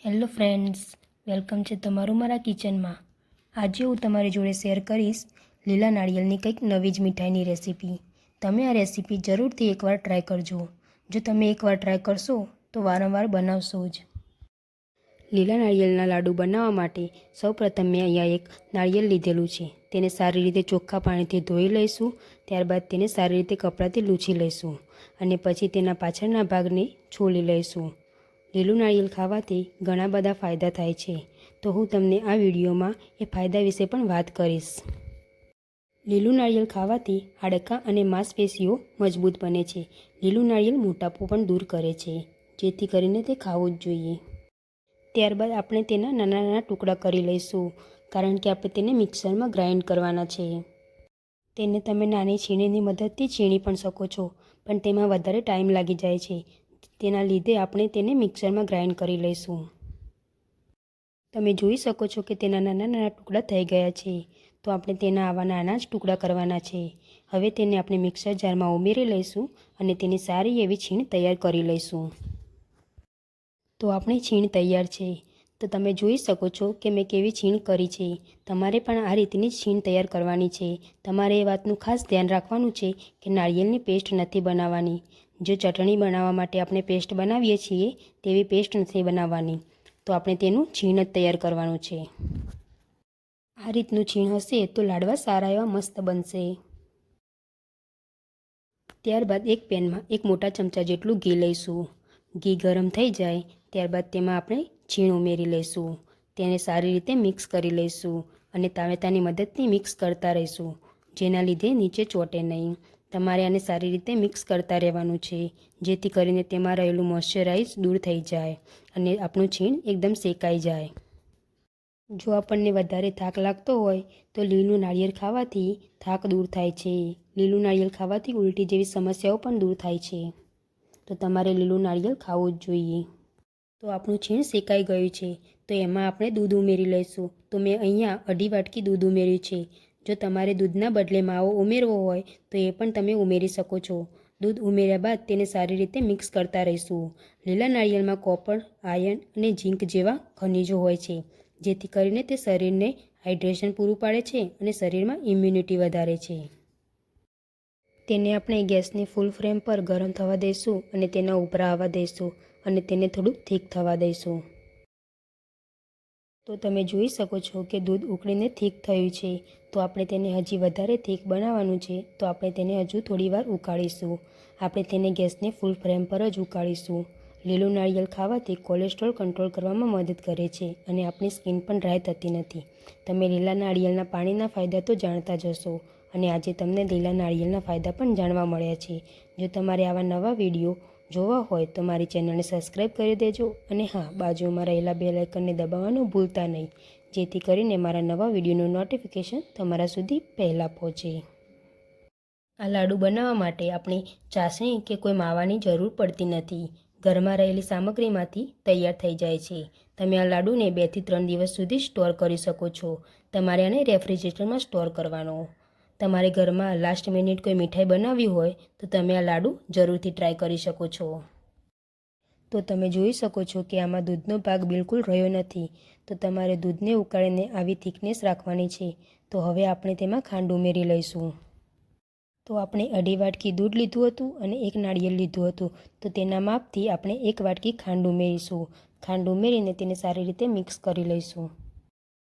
Hello friends, welcome છે તમારું મારા કિચનમાં। આજે હું તમારી જોડે શેર કરીશ લીલા નાળિયેરની કંઈક નવી જ મીઠાઈની રેસીપી। તમે આ રેસીપી જરૂરથી એકવાર ટ્રાય કરજો। જો તમે એકવાર ટ્રાય કરશો તો વારંવાર બનાવશો જ। લીલા નાળિયેરના લાડુ બનાવવા માટે સૌપ્રથમ મેં અહીંયા એક નાળિયેર લીધેલું છે। તેને સારી રીતે ચોખ્ખા પાણીથી ધોઈ લઈશું। ત્યારબાદ તેને સારી રીતે કપડાથી લૂછી લઈશું અને પછી તેના પાછળના ભાગને છોલી લઈશું। લીલું નાળિયેર ખાવાથી ઘણા બધા ફાયદા થાય છે, તો હું તમને આ વિડીયોમાં એ ફાયદા વિશે પણ વાત કરીશ। લીલું નાળિયેર ખાવાથી હાડકાં અને માંસપેશીઓ મજબૂત બને છે। લીલું નાળિયેર મોટાપો પણ દૂર કરે છે, જેથી કરીને તે ખાવું જ જોઈએ। ત્યારબાદ આપણે તેના નાના નાના ટુકડા કરી લઈશું, કારણ કે આપણે તેને મિક્સરમાં ગ્રાઇન્ડ કરવાના છે। તેને તમે નાની છીણીની મદદથી છીણી પણ શકો છો, પણ તેમાં વધારે ટાઈમ લાગી જાય છે। તેના લીધે આપણે તેને મિક્સરમાં ગ્રાઇન્ડ કરી લઈશું। તમે જોઈ શકો છો કે તેના નાના નાના ટુકડા થઈ ગયા છે, તો આપણે તેના આવા નાના જ ટુકડા કરવાના છે। હવે તેને આપણે મિક્સર જારમાં ઉમેરી લઈશું અને તેની સારી એવી છીણ તૈયાર કરી લઈશું। તો આપણી છીણ તૈયાર છે, તો તમે જોઈ શકો છો કે મેં કેવી છીણ કરી છે। તમારે પણ આ રીતની જ છીણ તૈયાર કરવાની છે। તમારે એ વાતનું ખાસ ધ્યાન રાખવાનું છે કે નાળિયેરની પેસ્ટ નથી બનાવવાની। જો ચટણી બનાવવા માટે આપણે પેસ્ટ બનાવીએ છીએ તેવી પેસ્ટ નથી બનાવવાની, તો આપણે તેનું છીણ જ તૈયાર કરવાનું છે। આ રીતનું છીણ હશે તો લાડવા સારા એવા મસ્ત બનશે। ત્યારબાદ એક પેનમાં એક મોટા ચમચા જેટલું ઘી લઈશું। ઘી ગરમ થઈ જાય ત્યારબાદ તેમાં આપણે છીણ ઉમેરી લઈશું। તેને સારી રીતે મિક્સ કરી લઈશું અને તાવેતાની મદદથી મિક્સ કરતા રહીશું, જેના લીધે નીચે ચોંટે નહીં। તમારે આને સારી રીતે મિક્સ કરતા રહેવાનું છે, જેથી કરીને તેમાં રહેલું મોઇશ્ચરાઇઝ દૂર થઈ જાય અને આપણું છીણ એકદમ શેકાઈ જાય। જો આપણને વધારે થાક લાગતો હોય તો લીલું નાળિયેર ખાવાથી થાક દૂર થાય છે। લીલું નાળિયેર ખાવાથી ઉલટી જેવી સમસ્યાઓ પણ દૂર થાય છે, તો તમારે લીલું નાળિયેર ખાવું જ જોઈએ। તો આપણું છીણ શેકાઈ ગયું છે, તો એમાં આપણે દૂધ ઉમેરી લઈશું। તો મેં અહીંયા 1/2 વાટકી દૂધ ઉમેર્યું છે। જો તમારે દૂધના બદલે માવો ઉમેરવો હોય તો એ પણ તમે ઉમેરી શકો છો। દૂધ ઉમેર્યા બાદ તેને સારી રીતે મિક્સ કરતા રહીશું। લીલા નાળિયેરમાં કોપર, આયર્ન અને ઝીંક જેવા ખનિજો હોય છે, જેથી કરીને તે શરીરને હાઇડ્રેશન પૂરું પાડે છે અને શરીરમાં ઇમ્યુનિટી વધારે છે। તેને આપણે ગેસની ફૂલ ફ્લેમ પર ગરમ થવા દઈશું અને તેના ઉભરા આવવા દઈશું અને તેને થોડુંક થીક થવા દઈશું। તો તમે જોઈ શકો છો કે દૂધ ઉકળીને થીક થયું છે, તો આપણે તેને હજી વધારે થીક બનાવવાનું છે, તો આપણે તેને હજુ થોડીવાર ઉકાળીશું। આપણે તેને ગેસની ફૂલ ફ્લેમ પર જ ઉકાળીશું। લીલું નાળિયેર ખાવાથી કોલેસ્ટ્રોલ કંટ્રોલ કરવામાં મદદ કરે છે અને આપણી સ્કિન પણ ડ્રાય થતી નથી। તમે લીલા નાળિયેરના પાણીના ફાયદા તો જાણતા જ હશો, અને આજે તમને લીલા નાળિયેરના ફાયદા પણ જાણવા મળ્યા છે। જો તમારે આવા નવા વિડીયો જોવા હોય તો મારી ચેનલને સબસ્ક્રાઈબ કરી દેજો અને હા, બાજુમાં રહેલા બેલ આઇકનને દબાવવાનું ભૂલતા નહીં, જેથી કરીને મારા નવા વિડીયોનું નોટિફિકેશન તમારા સુધી પહેલાં પહોંચે। આ લાડુ બનાવવા માટે આપણે ચાસણી કે કોઈ માવાની જરૂર પડતી નથી। ઘરમાં રહેલી સામગ્રીમાંથી તૈયાર થઈ જાય છે। તમે આ લાડુને 2 થી 3 દિવસ સુધી સ્ટોર કરી શકો છો। તમારે આને રેફ્રિજરેટરમાં સ્ટોર કરવાનો। તમારે ઘરમાં લાસ્ટ મિનિટ કોઈ મીઠાઈ બનાવવી હોય તો તમે આ લાડુ જરૂરથી ટ્રાય કરી શકો છો। તો તમે જોઈ શકો છો કે આમાં દૂધનો ભાગ બિલકુલ રહ્યો નથી, તો તમારે દૂધને ઉકાળીને આવી થિકનેસ રાખવાની છે। તો હવે આપણે તેમાં ખાંડ ઉમેરી લઈશું। તો આપણે 1/2 વાટકી દૂધ લીધું હતું અને 1 નાળિયેર લીધું હતું, તો તેના માપથી આપણે 1 વાટકી ખાંડ ઉમેરીશું। ખાંડ ઉમેરીને તેને સારી રીતે મિક્સ કરી લઈશું।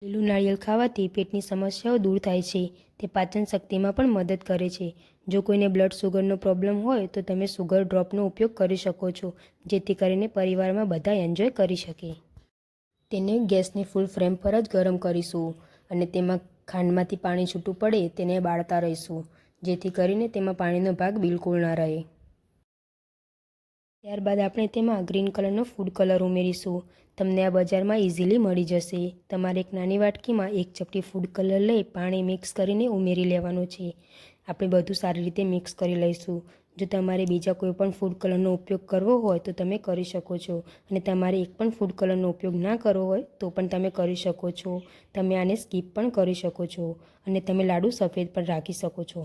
લીલું નાળિયેર ખાવાથી પેટની સમસ્યાઓ દૂર થાય છે। તે પાચન શક્તિમાં પણ મદદ કરે છે। જો કોઈને બ્લડ શુગરનો પ્રોબ્લેમ હોય તો તમે શુગર ડ્રોપનો ઉપયોગ કરી શકો છો, જેથી કરીને પરિવારમાં બધા એન્જોય કરી શકે। તેને ગેસની ફૂલ ફ્લેમ પર જ ગરમ કરીશું અને તેમાં ખાંડમાંથી પાણી છૂટું પડે તેને બાળતા રહીશું, જેથી કરીને તેમાં પાણીનો ભાગ બિલકુલ ના રહે। ત્યારબાદ આપણે તેમાં ગ્રીન કલરનો ફૂડ કલર ઉમેરીશું। તમને આ બજારમાં ઇઝીલી મળી જશે। તમારે એક નાની વાટકીમાં 1 ચપટી ફૂડ કલર લઈ પાણી મિક્સ કરીને ઉમેરી લેવાનું છે। આપણે બધું સારી રીતે મિક્સ કરી લઈશું। જો તમારે બીજા કોઈ પણ ફૂડ કલરનો ઉપયોગ કરવો હોય તો તમે કરી શકો છો, અને તમારે એક પણ ફૂડ કલરનો ઉપયોગ ના કરવો હોય તો પણ તમે કરી શકો છો। તમે આને સ્કીપ પણ કરી શકો છો અને તમે લાડુ સફેદ પણ રાખી શકો છો।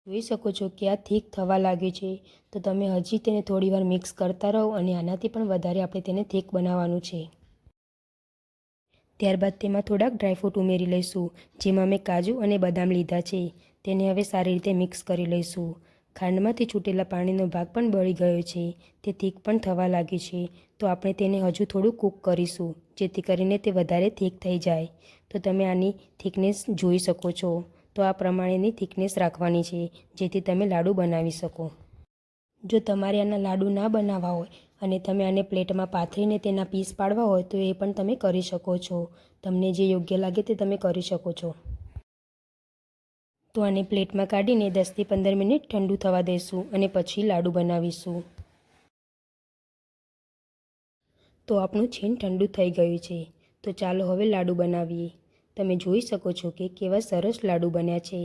જોઈ શકો છો કે આ થીક થવા લાગ્યું છે, તો તમે હજી તેને થોડીવાર મિક્સ કરતા રહો અને આનાથી પણ વધારે આપણે તેને થીક બનાવવાનું છે. ત્યારબાદ તેમાં થોડાક ડ્રાયફ્રૂટ ઉમેરી લઈશું, જેમાં મેં કાજુ અને બદામ લીધા છે. તેને હવે સારી રીતે મિક્સ કરી લઈશું. ખાંડમાંથી છૂટેલા પાણીનો ભાગ પણ બળી ગયો છે, તે થીક પણ થવા લાગ્યું છે, તો આપણે તેને હજુ થોડું કૂક કરીશું, જેથી કરીને તે વધારે થીક થઈ જાય. તો તમે આની થિકનેસ જોઈ શકો છો. તો આ પ્રમાણેની થિકનેસ રાખવાની છે, જેથી તમે લાડુ બનાવી શકો. જો તમારે આના લાડુ ના બનાવવા હોય અને તમે આને પ્લેટમાં પાથરીને તેના પીસ પાડવા હોય તો એ પણ તમે કરી શકો છો. તમને જે યોગ્ય લાગે તે તમે કરી શકો છો. તો આને પ્લેટમાં કાઢીને 10થી 15 મિનિટ ઠંડુ થવા દઈશું અને પછી લાડુ બનાવીશું. તો આપણું છીણ ઠંડુ થઈ ગયું છે. તો ચાલો હવે લાડુ બનાવીએ. તમે જોઈ શકો છો કે કેવા સરસ લાડુ બન્યા છે.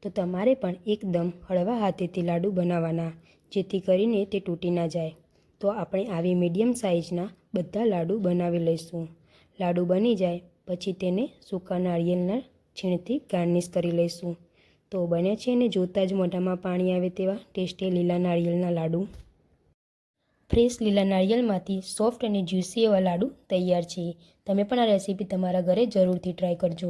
તો તમારે પણ એકદમ હળવા હાથેથી લાડુ બનાવવાના, જેથી કરીને તે તૂટી ના જાય. તો આપણે આવી મીડિયમ સાઇઝના બધા લાડુ બનાવી લઈશું. લાડુ બની જાય પછી તેને સૂકા નાળિયેરના છીણથી ગાર્નિશ કરી લઈશું. તો બન્યા છે અને જોતાં જ મોઢામાં પાણી આવે તેવા ટેસ્ટી લીલા નાળિયેરના લાડુ. ફ્રેશ લીલા નાળિયેરમાંથી સોફ્ટ અને જ્યુસી એવા લાડુ તૈયાર છે. તમે પણ આ રેસીપી તમારા ઘરે જરૂરથી ટ્રાય કરજો.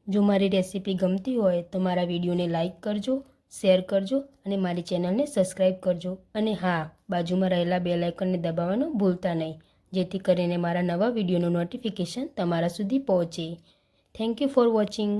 જો મારી રેસીપી ગમતી હોય તો મારા વિડીયોને લાઇક કરજો, શેર કરજો અને મારી ચેનલને સબસ્ક્રાઈબ કરજો. અને હા, બાજુમાં રહેલા બેલ આઇકનને દબાવવાનું ભૂલતા નહીં, જેથી કરીને મારા નવા વિડીયોનું નોટિફિકેશન તમારા સુધી પહોંચે. Thank you for watching.